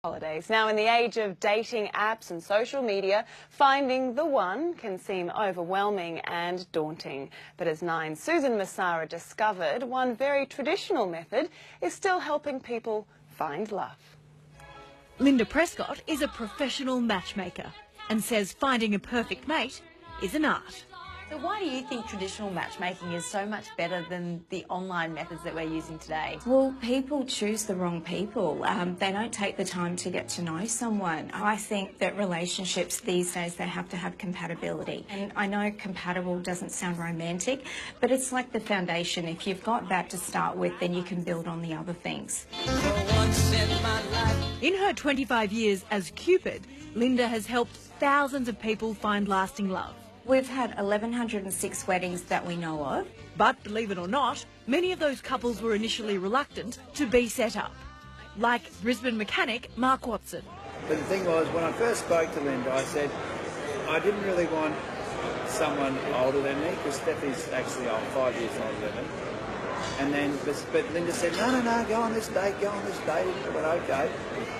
Holidays. Now, in the age of dating apps and social media, finding the one can seem overwhelming and daunting. But as Nine's Susan Massara discovered, one very traditional method is still helping people find love. Linda Prescott is a professional matchmaker and says finding a perfect mate is an art. So why do you think traditional matchmaking is so much better than the online methods that we're using today? Well, people choose the wrong people. They don't take the time to get to know someone. I think that relationships these days, they have to have compatibility. And I know compatible doesn't sound romantic, but it's like the foundation. If you've got that to start with, then you can build on the other things. In her 25 years as Cupid, Linda has helped thousands of people find lasting love. We've had 1,106 weddings that we know of. But believe it or not, many of those couples were initially reluctant to be set up. Like Brisbane mechanic Mark Watson. But the thing was, when I first spoke to Linda, I said I didn't really want someone older than me, because Stephanie's actually 5 years older than me. And then, but Linda said, no, go on this date. And I went, okay.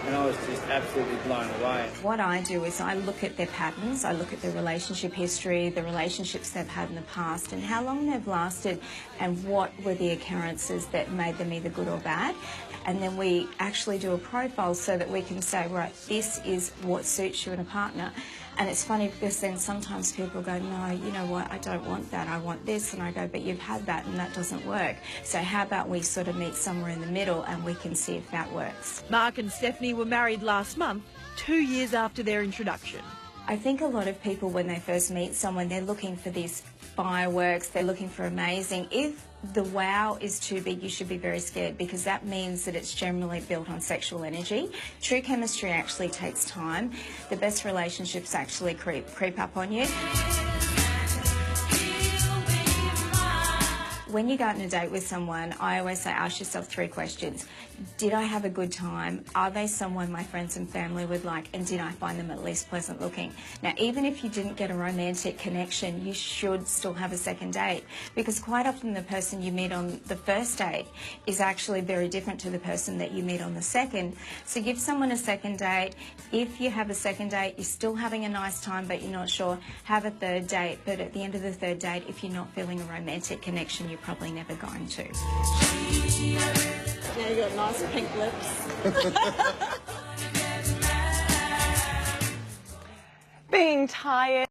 And I was just absolutely blown away. What I do is I look at their patterns, I look at their relationship history, the relationships they've had in the past and how long they've lasted and what were the occurrences that made them either good or bad. And then we actually do a profile so that we can say, right, this is what suits you in a partner. And it's funny because then sometimes people go, no, you know what, I don't want that, I want this. And I go, but you've had that and that doesn't work. So how about we sort of meet somewhere in the middle and we can see if that works. Mark and Stephanie were married last month, 2 years after their introduction. I think a lot of people, when they first meet someone, they're looking for these fireworks, they're looking for amazing. If the wow is too big, you should be very scared, because that means that it's generally built on sexual energy. True chemistry actually takes time. The best relationships actually creep up on you. When you go out on a date with someone, I always say, ask yourself 3 questions. Did I have a good time? Are they someone my friends and family would like? And did I find them at least pleasant looking? Now, even if you didn't get a romantic connection, you should still have a second date, because quite often the person you meet on the first date is actually very different to the person that you meet on the second. So give someone a second date. If you have a second date, you're still having a nice time, but you're not sure, have a third date. But at the end of the third date, if you're not feeling a romantic connection, you're probably never going to. Yeah, you got nice pink lips. Being tired.